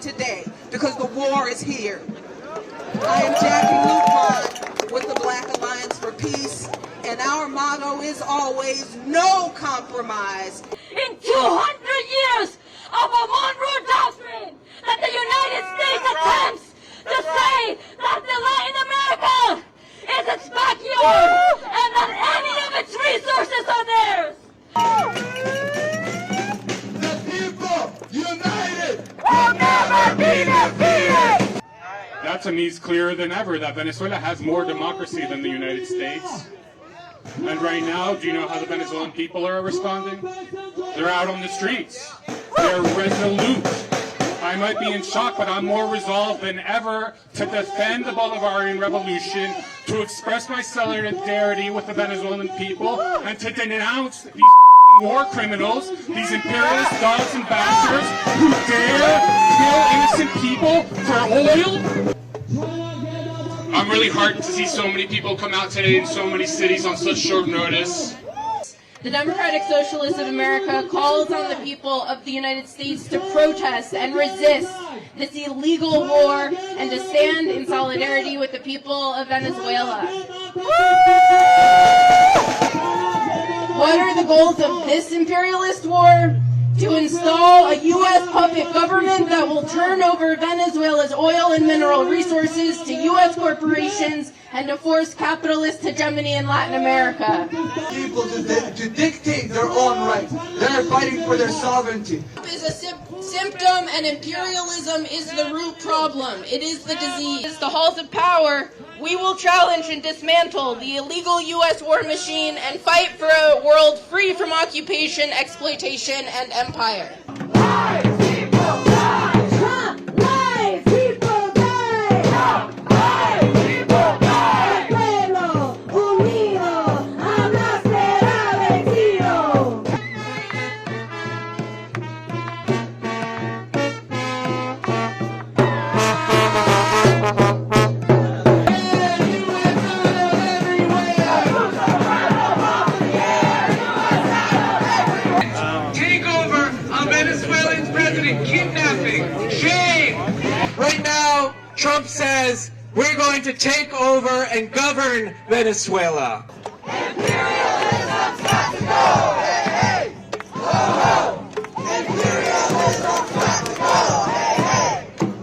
today because the war is here. I am Jackie Lupon with the Black Alliance for Peace, and our motto is always no compromise. In 200 years of a Monroe Doctrine that the United States attempts to say that the Latin America is its backyard and that any of its resources are theirs. The people united will never be defeated. That to me is clearer than ever that Venezuela has more democracy than the United States. And right now, do you know how the Venezuelan people are responding? They're out on the streets. They're resolute. I might be in shock, but I'm more resolved than ever to defend the Bolivarian revolution, to express my solidarity with the Venezuelan people, and to denounce these war criminals, these imperialist dogs and bastards who dare kill innocent people for oil. I'm really heartened to see so many people come out today in so many cities on such short notice. The Democratic Socialists of America calls on the people of the United States to protest and resist this illegal war and to stand in solidarity with the people of Venezuela. What are the goals of this imperialist war? To install a U.S. puppet government that will turn over Venezuela's oil and mineral resources to U.S. corporations and to force capitalist hegemony in Latin America. people to dictate their own rights. They're fighting for their sovereignty. Is a symptom and imperialism is the root problem. It is the disease. The halls of power. We will challenge and dismantle the illegal U.S. war machine and fight for a world free from occupation, exploitation, and empire. Lies, people, die! Trump, lies, people, die! Trump, lies, people, die! Pueblo unido, jamás será vencido. Kidnapping, shame. Right now, Trump says we're going to take over and govern Venezuela. Imperialism's got to go! Hey, hey! Ho, ho! Imperialism's got to go! Hey, hey!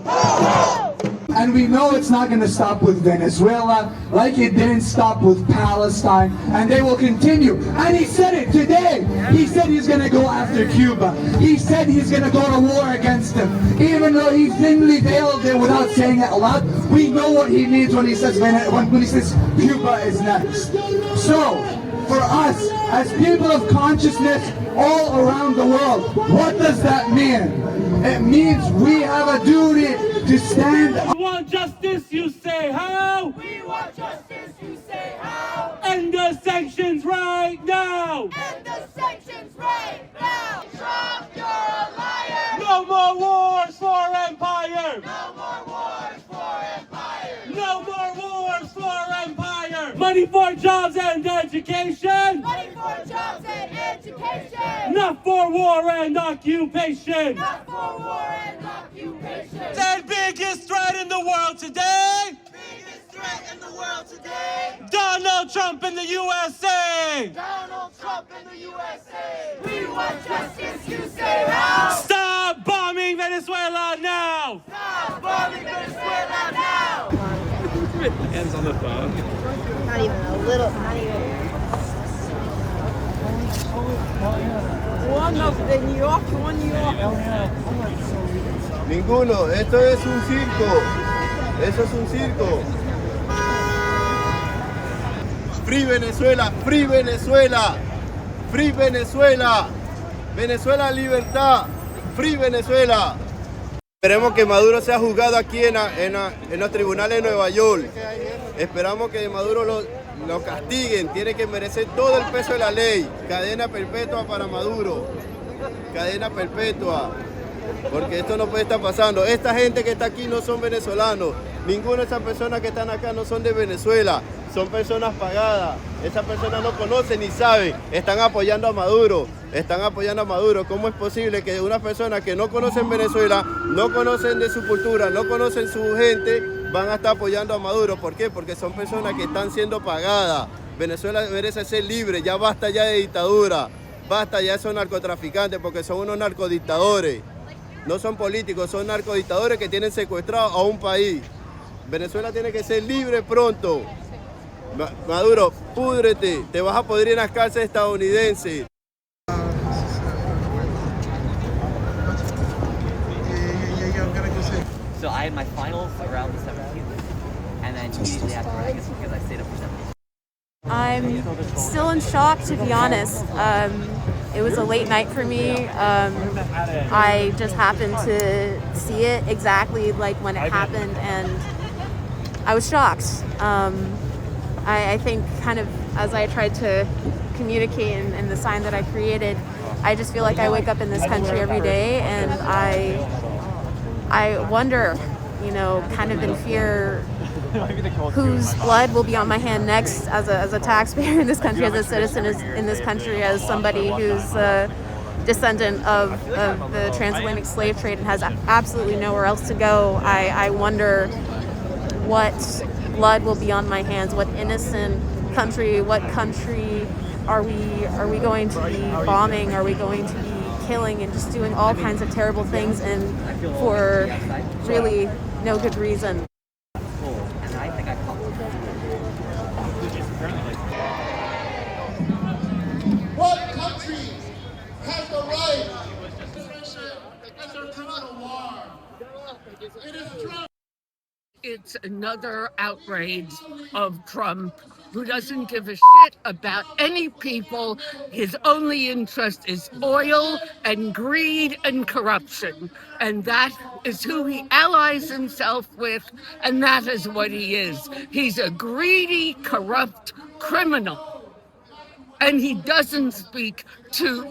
Ho, ho! And we know it's not going to stop with Venezuela, like it didn't stop with Palestine, and they will continue. And he said it today. He said he's going to go after Cuba. He said he's going to go to war against them. Even though he thinly veiled it without saying it aloud, we know what he means when he says Cuba is next. So, for us, as people of consciousness all around the world, what does that mean? It means we have a duty to stand up. We want justice, you say how? We want justice, you say how? End the sanctions right now! End the sanctions right now! Trump, you're a liar! No more wars for empire! No more wars for empire! No more wars for empire! Money for jobs and education! Money for jobs and education! Not for war and occupation! Not for war and occupation! The biggest threat in the world today! Biggest threat in the world today! Donald Trump in the USA! Donald Trump in the USA! We want justice, you say how? Stop bombing Venezuela now! Stop bombing Venezuela now! Hands on the phone. Not even a little, not even. One of New York, one New York. Ninguno, esto es un circo. Eso es un circo. Free Venezuela, free Venezuela, free Venezuela, Venezuela libertad, free Venezuela. Esperemos que Maduro sea juzgado aquí en los tribunales de Nueva York. Esperamos que Maduro lo castiguen, tiene que merecer todo el peso de la ley. Cadena perpetua para Maduro, cadena perpetua, porque esto no puede estar pasando. Esta gente que está aquí no son venezolanos, Ninguna de esas personas que están acá no son de Venezuela, son personas pagadas. Esas personas no conocen ni saben, están apoyando a Maduro, ¿Cómo es posible que unas personas que no conocen Venezuela, no conocen de su cultura, no conocen su gente, van a estar apoyando a Maduro? ¿Por qué? Porque son personas que están siendo pagadas. Venezuela merece ser libre, ya basta ya de dictadura, basta ya de esos narcotraficantes, porque son unos narcodictadores. No son políticos, son narcodictadores que tienen secuestrado a un país. Venezuela tiene que ser libre pronto. Maduro, púdrete, te vas a pudrir en las cárceles estadounidenses. So I had my finals around the 17th, and then immediately after, I guess because I stayed up for 17. I'm still in shock, to be honest. It was a late night for me. I just happened to see it exactly like when it happened, and I was shocked. I think kind of as I tried to communicate in the sign that I created, I just feel like I wake up in this country every day, and I wonder, you know, kind of in fear, whose blood will be on my hand next as a taxpayer in this country, as a citizen in this country, as somebody who's a descendant of the transatlantic slave trade and has absolutely nowhere else to go. I wonder what blood will be on my hands, what innocent country, what country are we going to be bombing? Are we going to be killing and just doing all kinds of terrible things, and for really no good reason? What country has the right as a criminal war? It is Trump. It's another outrage of Trump, who doesn't give a shit about any people. His only interest is oil and greed and corruption. And that is who he allies himself with, and that is what he is. He's a greedy, corrupt criminal. And he doesn't speak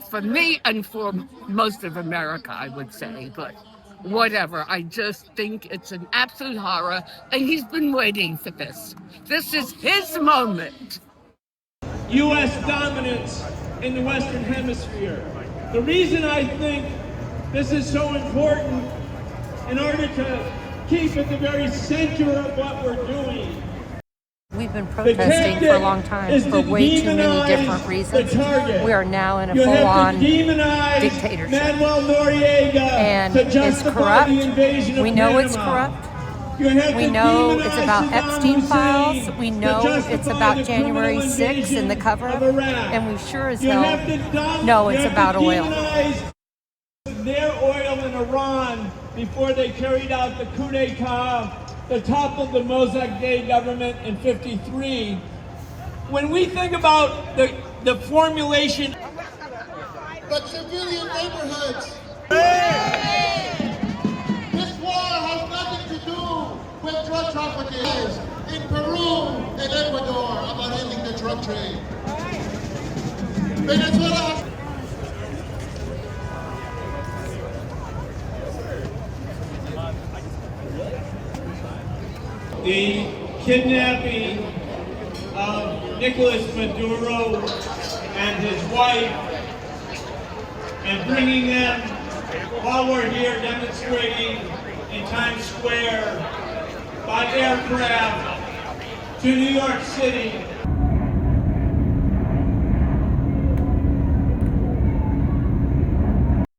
for me and for most of America, I would say, but whatever. I just think it's an absolute horror, and he's been waiting for this. This is his moment. U.S. dominance in the Western Hemisphere. The reason I think this is so important, in order to keep at the very center of what we're doing. We've been protesting for a long time for way too many different reasons. We are now in a full-on dictatorship. And it's corrupt. We know it's corrupt. We know it's about Epstein files. We know it's about January 6th and the cover-up. And we sure as hell know it's about oil. Their oil in Iran before they carried out the coup d'etat that toppled the Mossadegh government in '53. When we think about the formulation, but civilian neighborhoods. This war has nothing to do with drug trafficking. In Peru and Ecuador, about ending the drug trade. Venezuela has the kidnapping of Nicolás Maduro and his wife, and bringing them while we're here demonstrating in Times Square by aircraft to New York City